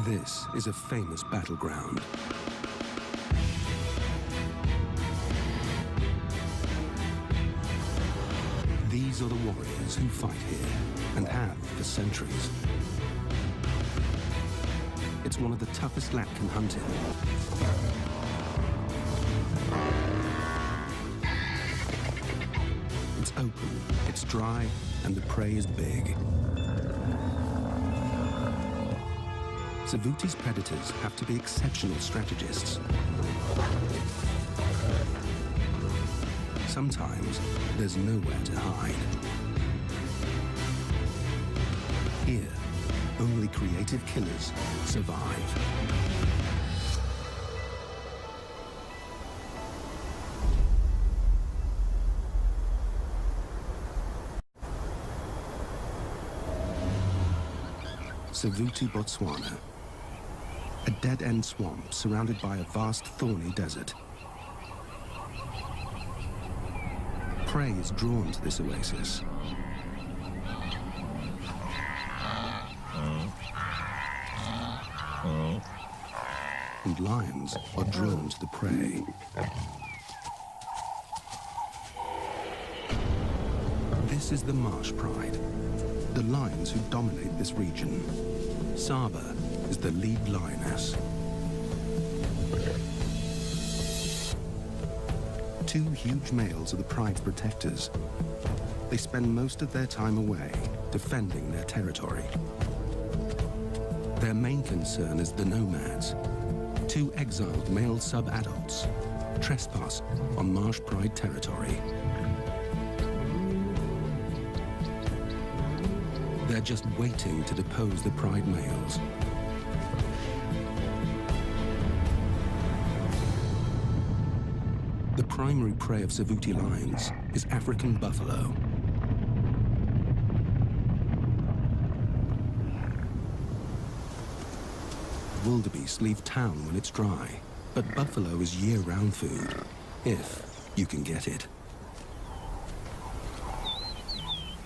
This is a famous battleground. These are the warriors who fight here and have for centuries. It's one of the toughest land can hunt in. It's open, it's dry, and the prey is big. Savuti's predators have to be exceptional strategists. Sometimes there's nowhere to hide. Here, only creative killers survive. Savuti, Botswana. A dead-end swamp surrounded by a vast thorny desert. Prey is drawn to this oasis. And lions are drawn to the prey. This is the marsh pride, the lions who dominate this region. Saba is the lead lioness. Two huge males are the pride's protectors. They spend most of their time away, defending their territory. Their main concern is the nomads. Two exiled male sub-adults trespass on marsh pride territory. They're just waiting to depose the pride males. The primary prey of Savuti lions is African buffalo. Wildebeest leave town when it's dry, but buffalo is year-round food, if you can get it.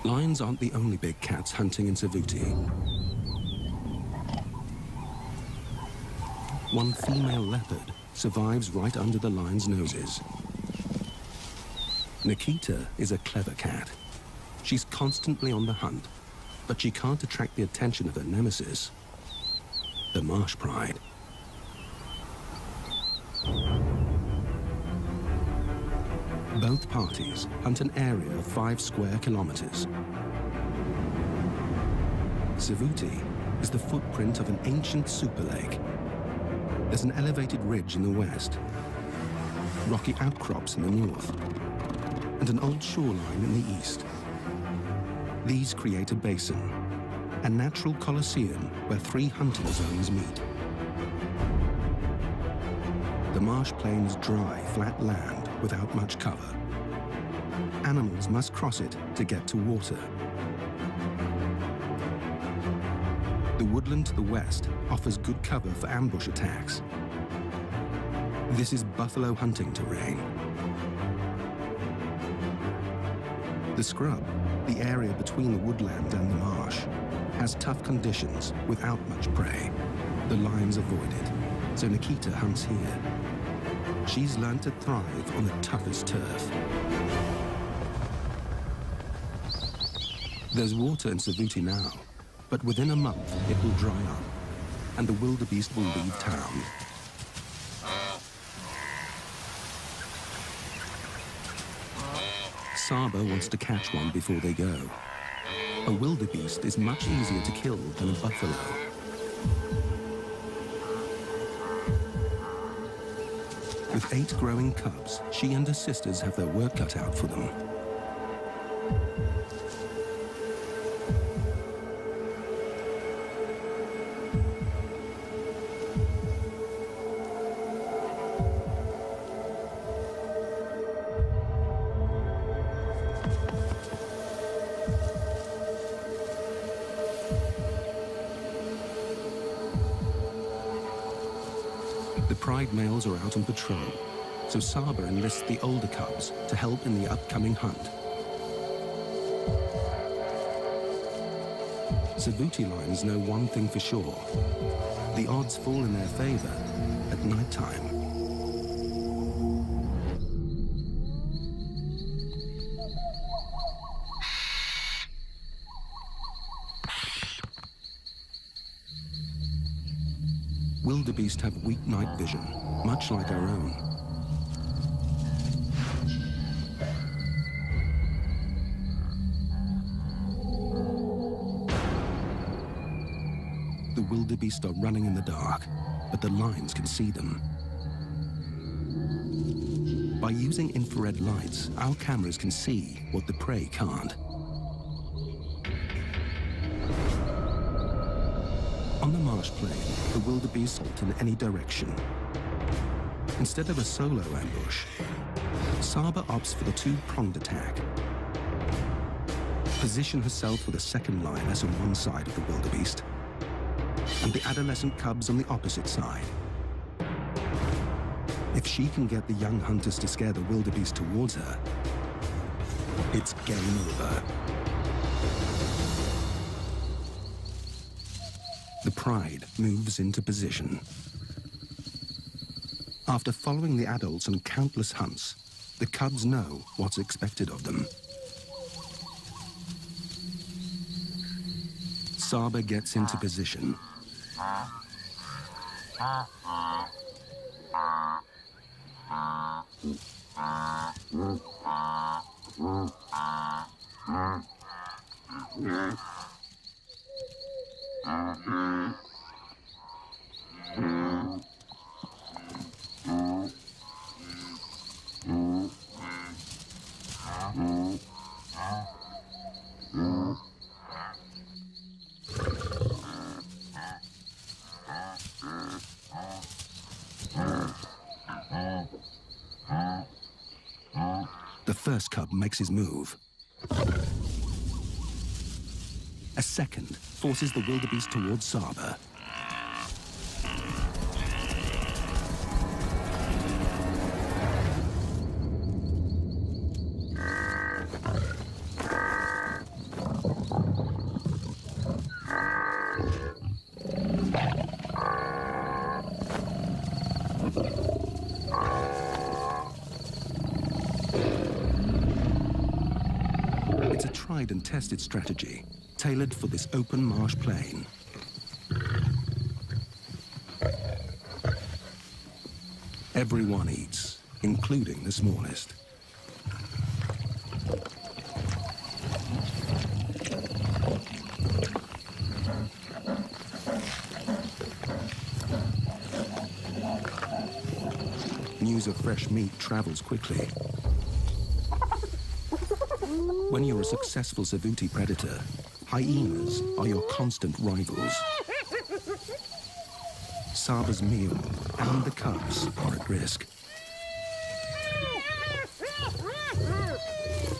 Lions aren't the only big cats hunting in Savuti. One female leopard survives right under the lion's noses. Nikita is a clever cat. She's constantly on the hunt, but she can't attract the attention of her nemesis, the marsh pride. Both parties hunt an area of 5 square kilometers. Savuti is the footprint of an ancient super lake. There's an elevated ridge in the west, rocky outcrops in the north, and an old shoreline in the east. These create a basin, a natural coliseum where 3 hunting zones meet. The marsh plain is dry, flat land without much cover. Animals must cross it to get to water. The woodland to the west offers good cover for ambush attacks. This is buffalo hunting terrain. The scrub, the area between the woodland and the marsh, has tough conditions without much prey. The lions avoid it, so Nikita hunts here. She's learned to thrive on the toughest turf. There's water in Savuti now, but within a month it will dry up, and the wildebeest will leave town. Saba wants to catch one before they go. A wildebeest is much easier to kill than a buffalo. With 8 growing cubs, she and her sisters have their work cut out for them. The pride males are out on patrol, so Saba enlists the older cubs to help in the upcoming hunt. Savuti lions know one thing for sure. The odds fall in their favor at night time. Wildebeest have weak night vision, much like our own. The wildebeest are running in the dark, but the lions can see them. By using infrared lights, our cameras can see what the prey can't. On the marsh plain, the wildebeest halt in any direction. Instead of a solo ambush, Saba opts for the two-pronged attack. Position herself with a second lioness on one side of the wildebeest, and the adolescent cubs on the opposite side. If she can get the young hunters to scare the wildebeest towards her, it's game over. The pride moves into position. After following the adults on countless hunts, the cubs know what's expected of them. Saba gets into position. The first cub makes his move. A second forces the wildebeest towards Saba. It's a tried and tested strategy, tailored for this open marsh plain. Everyone eats, including the smallest. News of fresh meat travels quickly. When you're a successful Savuti predator, hyenas are your constant rivals. Saba's meal and the cubs are at risk.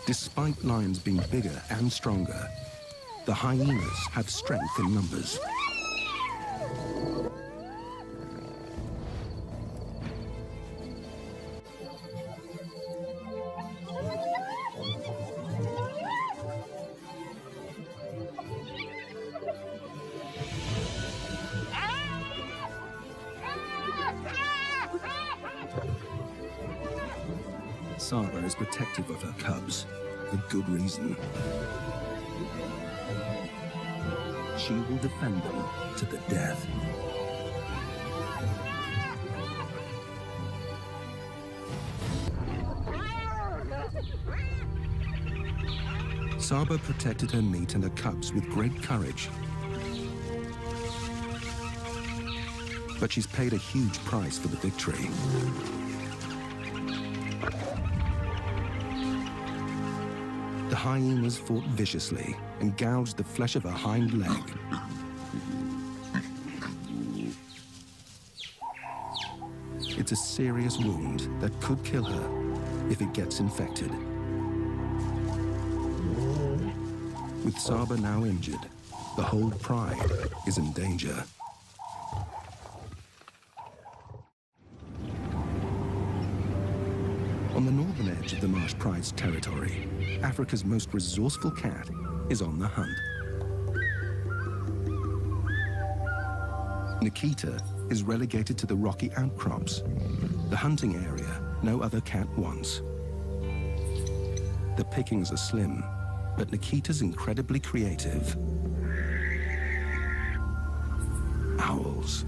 Despite lions being bigger and stronger, the hyenas have strength in numbers. Saba is protective of her cubs, for good reason. She will defend them to the death. Saba protected her meat and her cubs with great courage. But she's paid a huge price for the victory. The hyenas fought viciously and gouged the flesh of her hind leg. It's a serious wound that could kill her if it gets infected. With Saba now injured, the whole pride is in danger. On the northern edge of the Marsh Pride's territory, Africa's most resourceful cat is on the hunt. Nikita is relegated to the rocky outcrops, the hunting area no other cat wants. The pickings are slim, but Nikita's incredibly creative. Owls.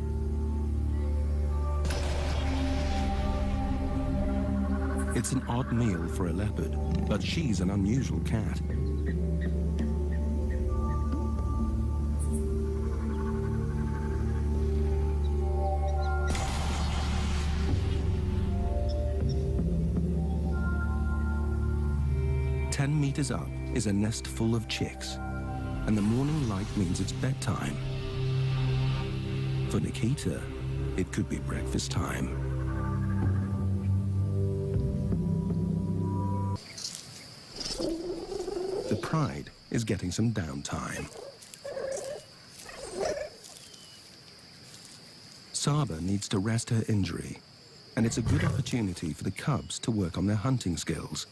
It's an odd meal for a leopard, but she's an unusual cat. "10 meters up is a nest full of chicks, and the morning light means it's bedtime. For Nikita, it could be breakfast time." The Pride is getting some downtime. Saba needs to rest her injury, and it's a good opportunity for the cubs to work on their hunting skills.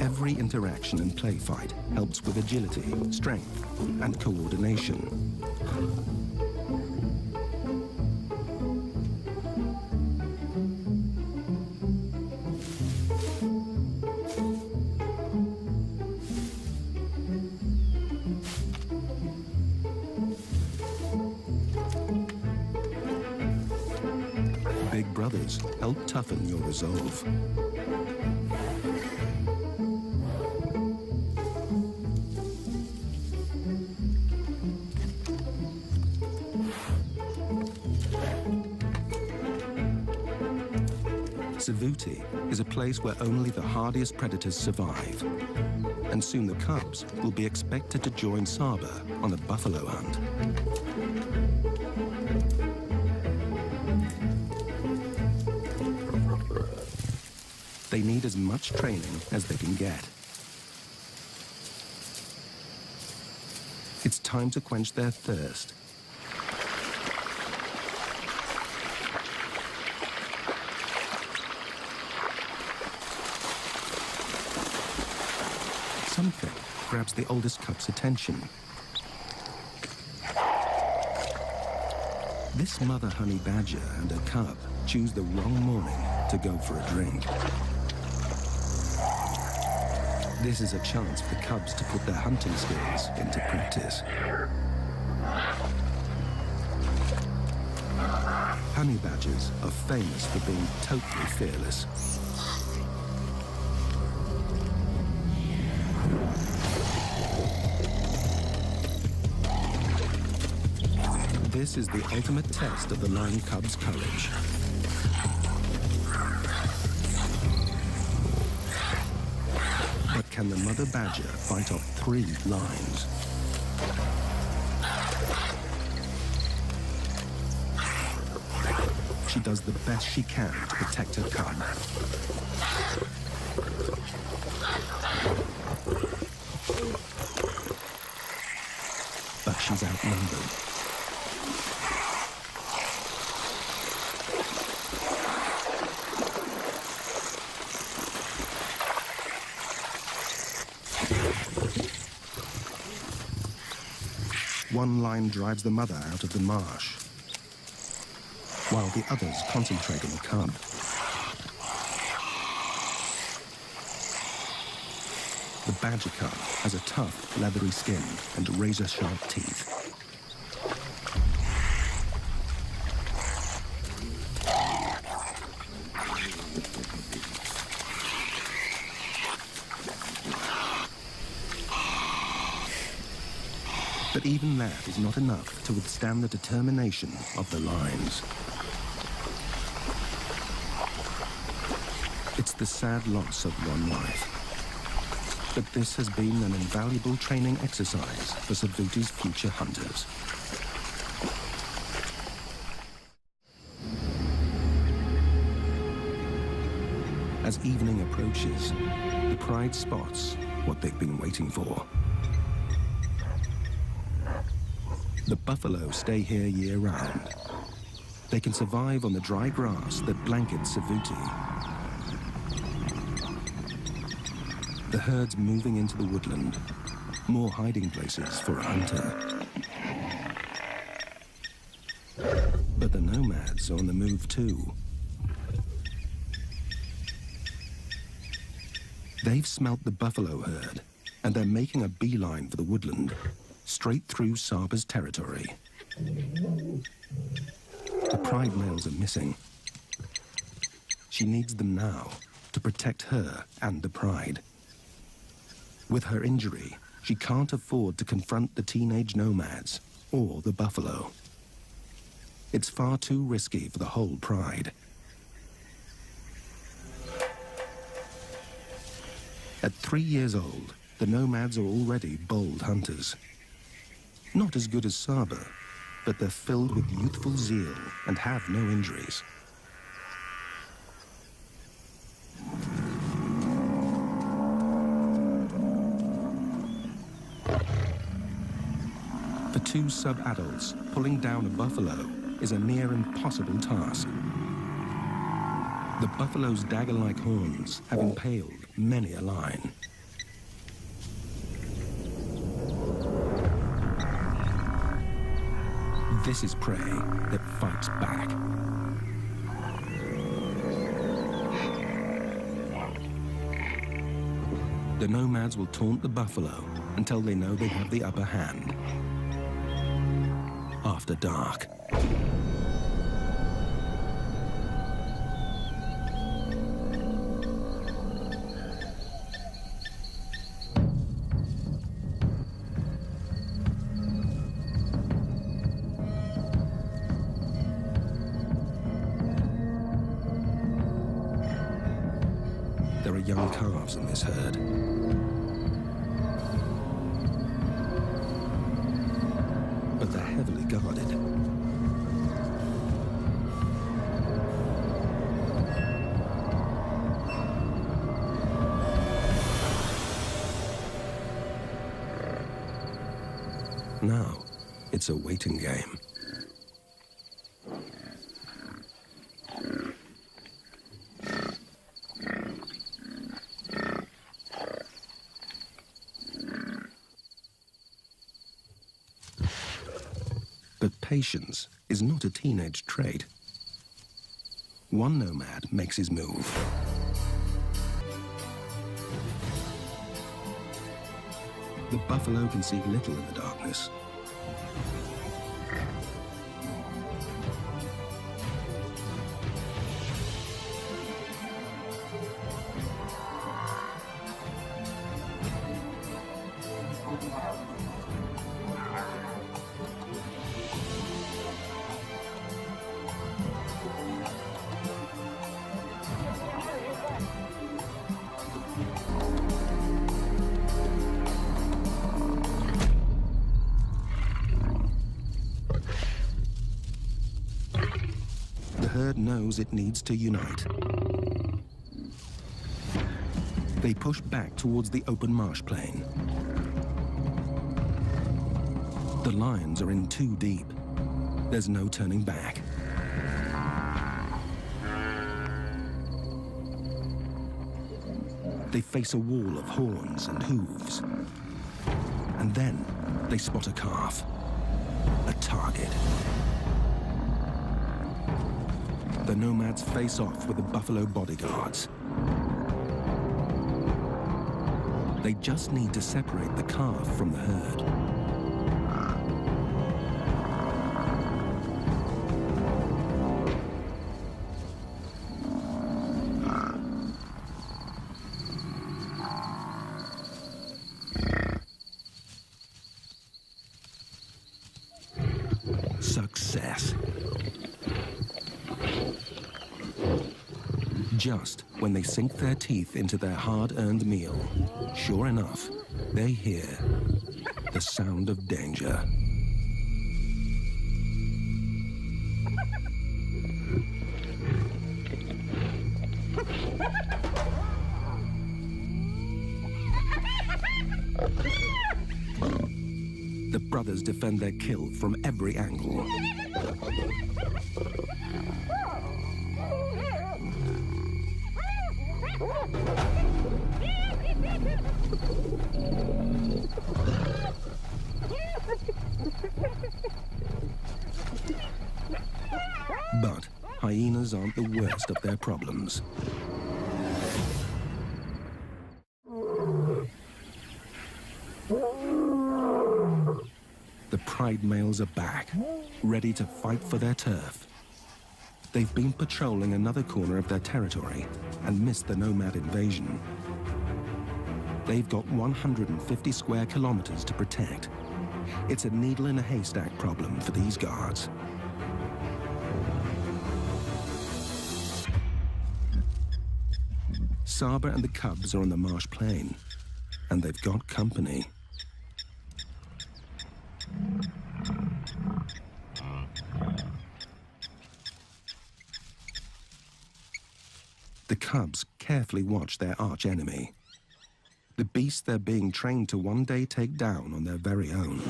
Every interaction and play fight helps with agility, strength, and coordination. Big brothers help toughen your resolve. Savuti is a place where only the hardiest predators survive, and soon the cubs will be expected to join Saba on a buffalo hunt. They need as much training as they can get. It's time to quench their thirst. Something grabs the oldest cub's attention. This mother honey badger and her cub choose the wrong morning to go for a drink. This is a chance for the cubs to put their hunting skills into practice. Honey badgers are famous for being totally fearless. This is the ultimate test of the lion cub's courage. But can the mother badger fight off 3 lions? She does the best she can to protect her cub. But she's outnumbered. One lion drives the mother out of the marsh, while the others concentrate on the cub. The badger cub has a tough, leathery skin and razor-sharp teeth. But even that is not enough to withstand the determination of the lions. It's the sad loss of one life. But this has been an invaluable training exercise for Savuti's future hunters. As evening approaches, the Pride spots what they've been waiting for. The buffalo stay here year-round. They can survive on the dry grass that blankets Savuti. The herd's moving into the woodland. More hiding places for a hunter. But the nomads are on the move too. They've smelt the buffalo herd, and they're making a beeline for the woodland, straight through Saba's territory. The pride males are missing. She needs them now to protect her and the pride. With her injury, she can't afford to confront the teenage nomads or the buffalo. It's far too risky for the whole pride. At 3 years old, the nomads are already bold hunters. Not as good as Saba, but they're filled with youthful zeal and have no injuries. For two sub-adults, pulling down a buffalo is a near impossible task. The buffalo's dagger-like horns have impaled many a line. This is prey that fights back. The nomads will taunt the buffalo until they know they have the upper hand. After dark. There are young calves in this herd. But they're heavily guarded. Now, it's a waiting game. But patience is not a teenage trait. One nomad makes his move. The buffalo can see little in the darkness. The herd knows it needs to unite. They push back towards the open marsh plain. The lions are in too deep. There's no turning back. They face a wall of horns and hooves. And then they spot a calf, a target. The nomads face off with the buffalo bodyguards. They just need to separate the calf from the herd. Success. Just when they sink their teeth into their hard-earned meal, sure enough, they hear the sound of danger. The brothers defend their kill from every angle. farmers aren't the worst of their problems. The pride males are back, ready to fight for their turf. They've been patrolling another corner of their territory and missed the nomad invasion. They've got 150 square kilometers to protect. It's a needle in a haystack problem for these guards. Saba and the cubs are on the marsh plain, and they've got company. The cubs carefully watch their arch-enemy, the beast they're being trained to one day take down on their very own.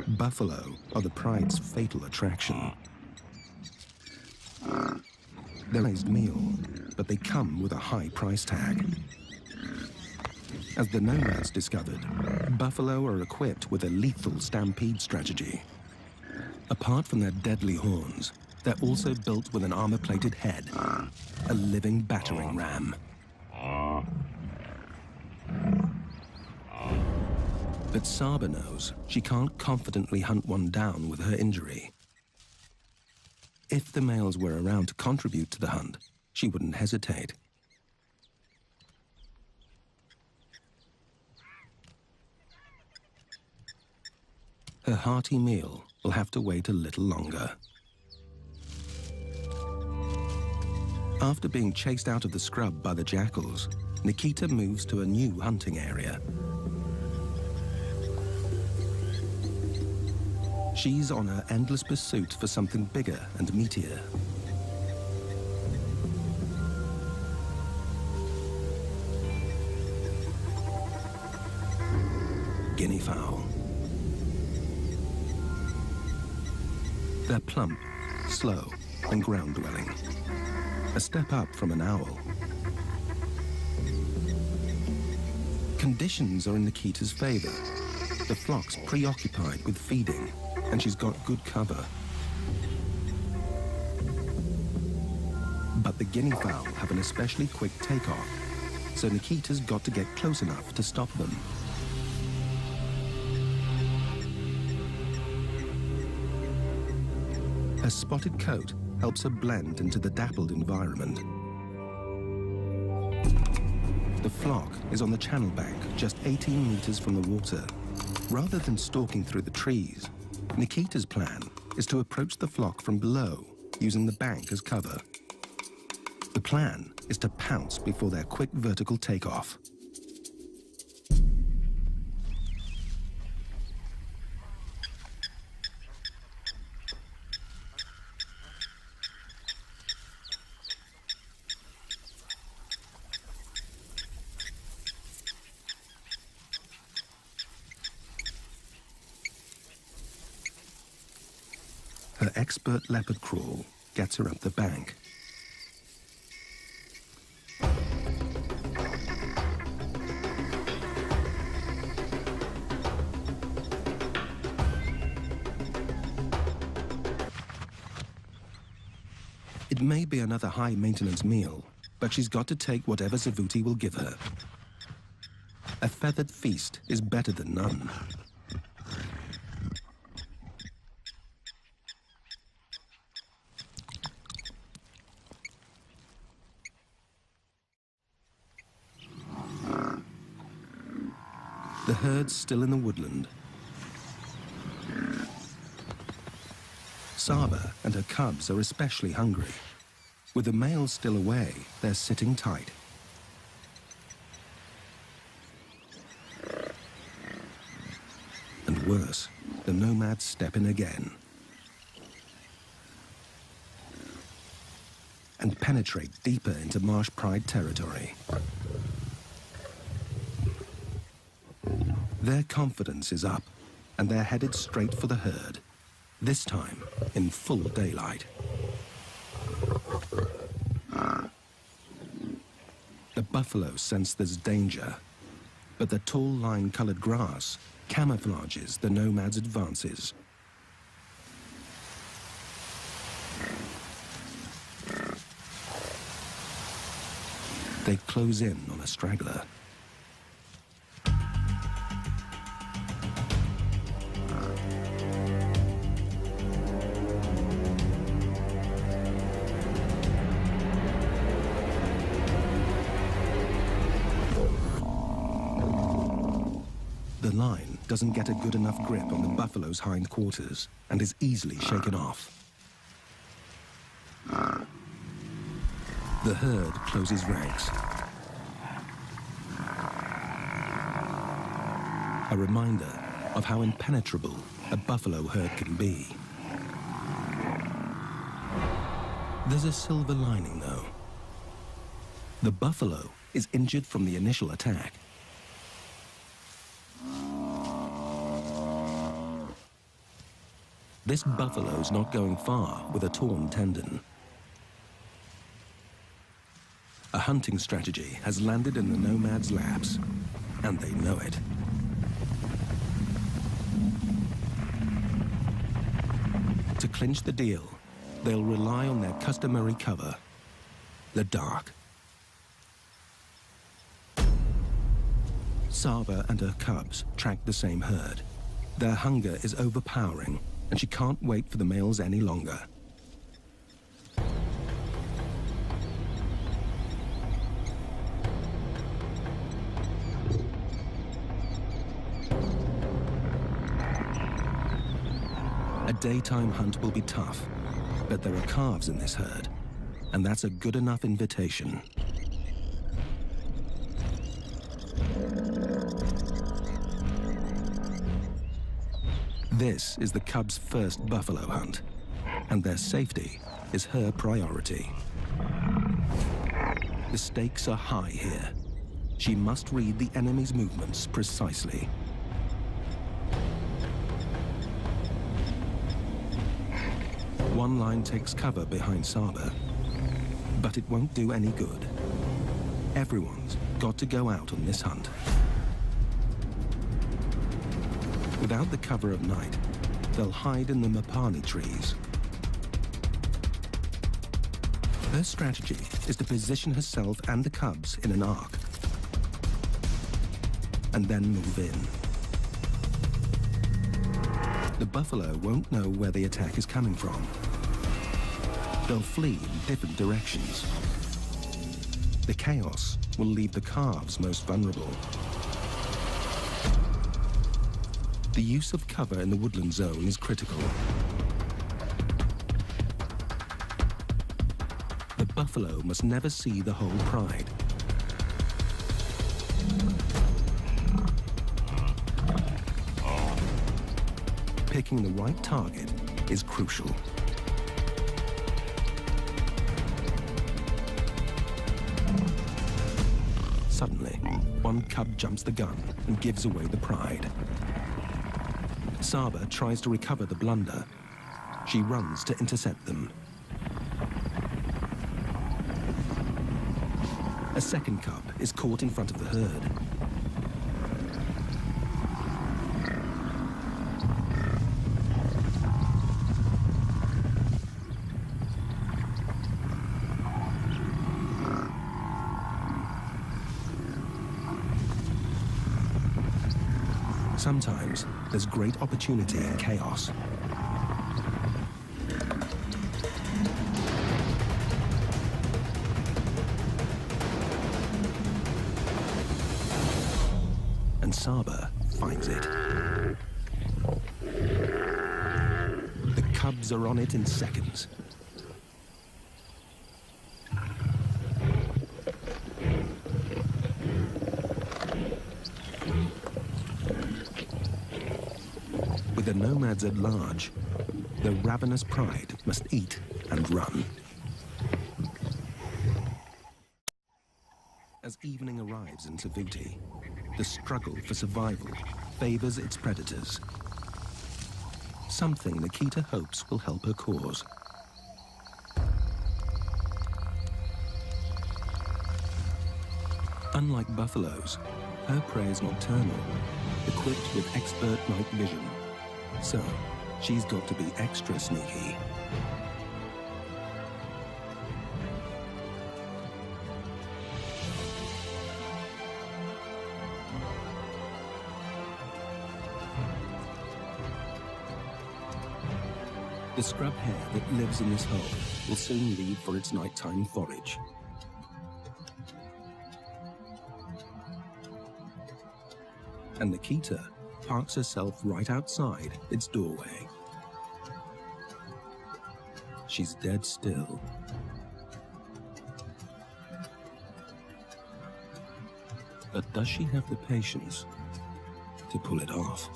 Buffalo are the pride's fatal attraction. They're a raised meal, but they come with a high price tag. As the nomads discovered, buffalo are equipped with a lethal stampede strategy. Apart from their deadly horns, they're also built with an armor-plated head, a living battering ram. But Saba knows she can't confidently hunt one down with her injury. If the males were around to contribute to the hunt, she wouldn't hesitate. Her hearty meal will have to wait a little longer. After being chased out of the scrub by the jackals, Nikita moves to a new hunting area. She's on her endless pursuit for something bigger and meatier. Guinea fowl. They're plump, slow, and ground-dwelling. A step up from an owl. Conditions are in Nikita's favor. The flock's preoccupied with feeding, and she's got good cover. But the guinea fowl have an especially quick takeoff, so Nikita's got to get close enough to stop them. Her spotted coat helps her blend into the dappled environment. The flock is on the channel bank, just 18 meters from the water. Rather than stalking through the trees, Nikita's plan is to approach the flock from below, using the bank as cover. The plan is to pounce before their quick vertical takeoff. Her expert leopard crawl gets her up the bank. It may be another high-maintenance meal, but she's got to take whatever Savuti will give her. A feathered feast is better than none. The herd's still in the woodland. Saba and her cubs are especially hungry. With the males still away, they're sitting tight. And worse, the nomads step in again and penetrate deeper into marsh pride territory. Their confidence is up, and they're headed straight for the herd, this time in full daylight. The buffalo sense there's danger, but the tall lime-colored grass camouflages the nomads' advances. They close in on a straggler. The line doesn't get a good enough grip on the buffalo's hindquarters and is easily shaken off. The herd closes ranks. A reminder of how impenetrable a buffalo herd can be. There's a silver lining, though. The buffalo is injured from the initial attack. This buffalo's not going far with a torn tendon. A hunting strategy has landed in the nomad's laps, and they know it. To clinch the deal, they'll rely on their customary cover, the dark. Sava and her cubs track the same herd. Their hunger is overpowering, and she can't wait for the males any longer. A daytime hunt will be tough, but there are calves in this herd, and that's a good enough invitation. This is the cubs' first buffalo hunt, and their safety is her priority. The stakes are high here. She must read the enemy's movements precisely. One line takes cover behind Saba, but it won't do any good. Everyone's got to go out on this hunt. Without the cover of night, they'll hide in the mapani trees. Her strategy is to position herself and the cubs in an arc, and then move in. The buffalo won't know where the attack is coming from. They'll flee in different directions. The chaos will leave the calves most vulnerable. The use of cover in the woodland zone is critical. The buffalo must never see the whole pride. Picking the right target is crucial. Suddenly, one cub jumps the gun and gives away the pride. Saba tries to recover the blunder. She runs to intercept them. A second cub is caught in front of the herd. Sometimes there's great opportunity in chaos. And Saba finds it. The cubs are on it in seconds. With the nomads at large, the ravenous pride must eat and run. As evening arrives in Savuti, the struggle for survival favors its predators. Something Nikita hopes will help her cause. Unlike buffaloes, her prey is nocturnal, equipped with expert night vision. So, she's got to be extra sneaky. The scrub hare that lives in this hole will soon leave for its nighttime forage. And Nikita parks herself right outside its doorway. She's dead still. But does she have the patience to pull it off?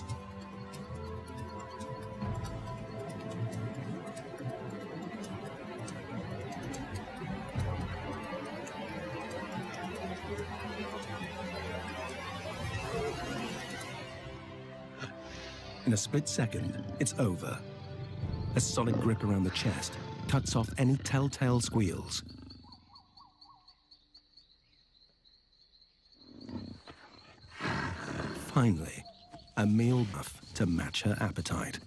In a split second, it's over. A solid grip around the chest cuts off any telltale squeals. Finally, a meal enough to match her appetite.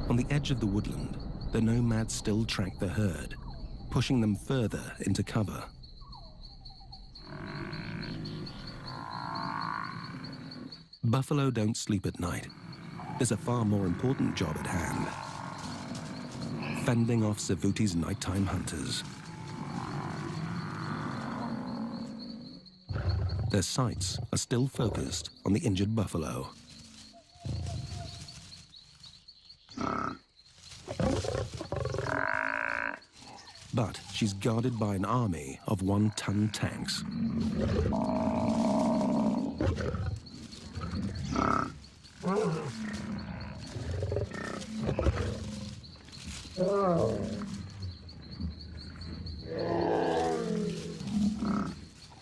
On the edge of the woodland, the nomads still track the herd, pushing them further into cover. Buffalo don't sleep at night. There's a far more important job at hand: fending off Savuti's nighttime hunters. Their sights are still focused on the injured buffalo. But she's guarded by an army of one-ton tanks.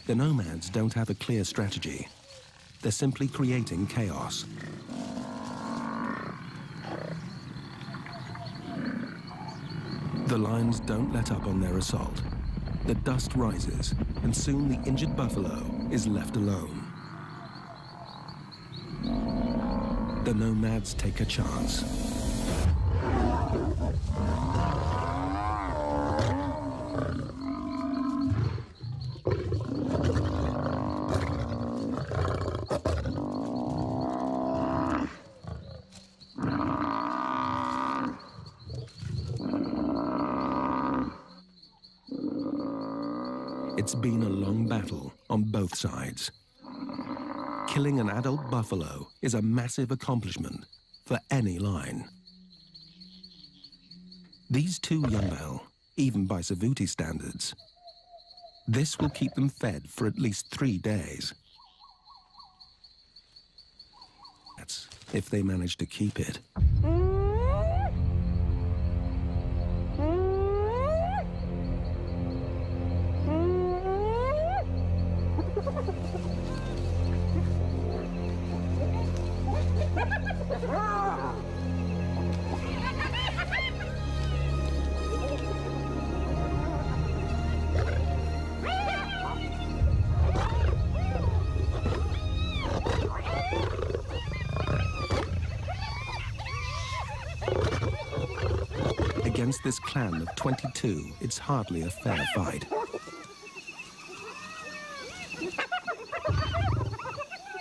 The nomads don't have a clear strategy. They're simply creating chaos. The lions don't let up on their assault. The dust rises, and soon the injured buffalo is left alone. The nomads take a chance. It's been a long battle on both sides. Killing an adult buffalo is a massive accomplishment for any line. These two young buffalo, even by Savuti standards, this will keep them fed for at least 3 days. That's if they manage to keep it. Against this clan of 22, it's hardly a fair fight.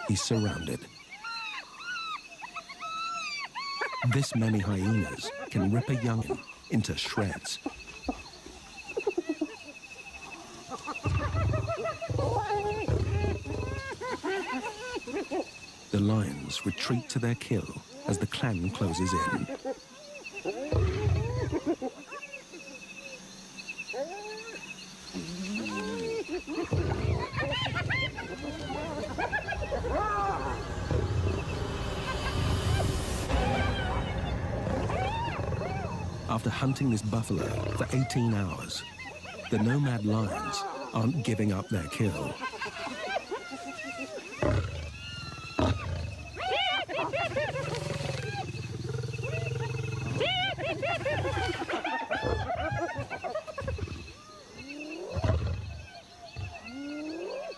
He's surrounded. This many hyenas can rip a young'un into shreds. The lions retreat to their kill as the clan closes in. After hunting this buffalo for 18 hours, the nomad lions aren't giving up their kill.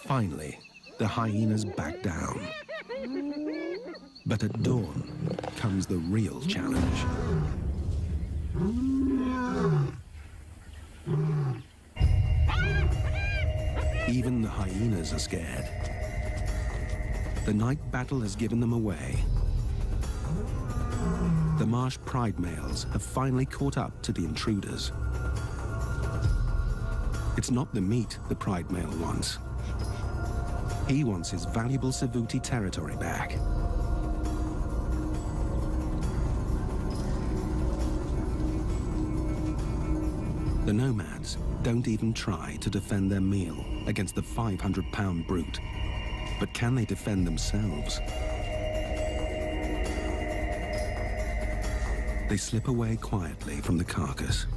Finally, the hyenas back down. But at dawn comes the real challenge. Even the hyenas are scared. The night battle has given them away. The marsh pride males have finally caught up to the intruders. It's not the meat the pride male wants. He wants his valuable Savuti territory back. The nomads don't even try to defend their meal against the 500-pound brute. But can they defend themselves? They slip away quietly from the carcass.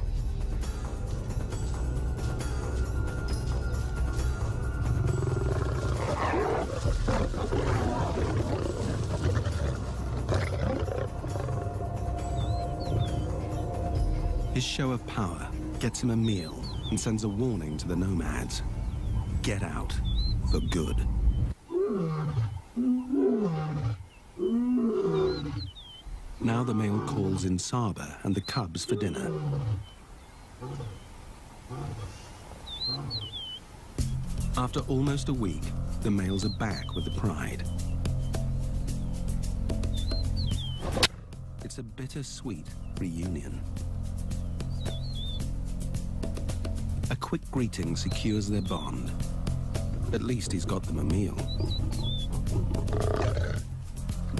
His show of power gets him a meal and sends a warning to the nomads. Get out for good. Now the male calls in Saba and the cubs for dinner. After almost a week, the males are back with the pride. It's a bittersweet reunion. A quick greeting secures their bond. At least he's got them a meal.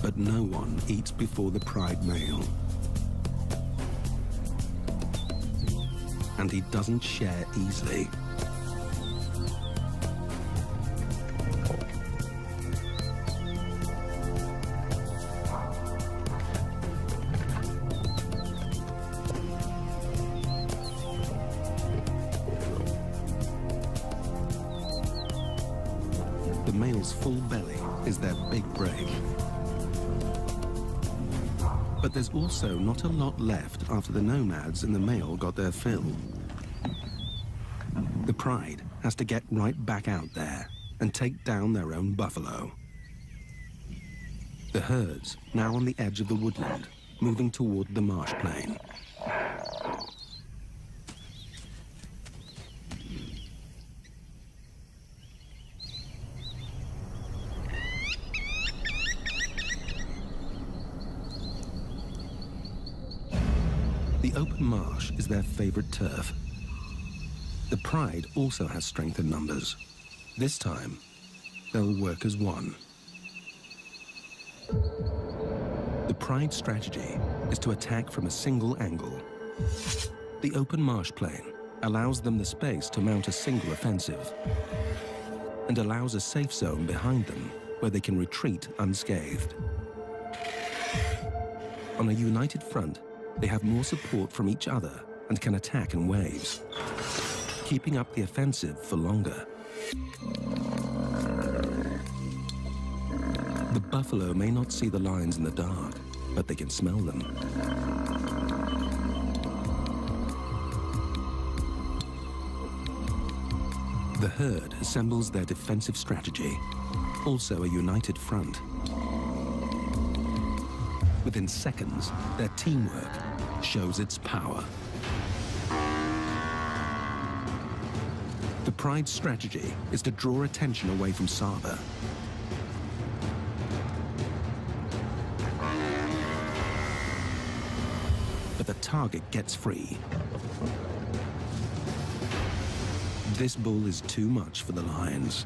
But no one eats before the pride male. And he doesn't share easily. The male's full belly is their big break. But there's also not a lot left after the nomads and the male got their fill. The pride has to get right back out there and take down their own buffalo. The herd's now on the edge of the woodland, moving toward the marsh plain. The open marsh is their favorite turf. The pride also has strength in numbers. This time, they'll work as one. The pride strategy is to attack from a single angle. The open marsh plain allows them the space to mount a single offensive and allows a safe zone behind them where they can retreat unscathed. On a united front, they have more support from each other and can attack in waves, keeping up the offensive for longer. The buffalo may not see the lions in the dark, but they can smell them. The herd assembles their defensive strategy, also a united front. Within seconds, their teamwork shows its power. The pride strategy is to draw attention away from Saba. But the target gets free. This bull is too much for the lions.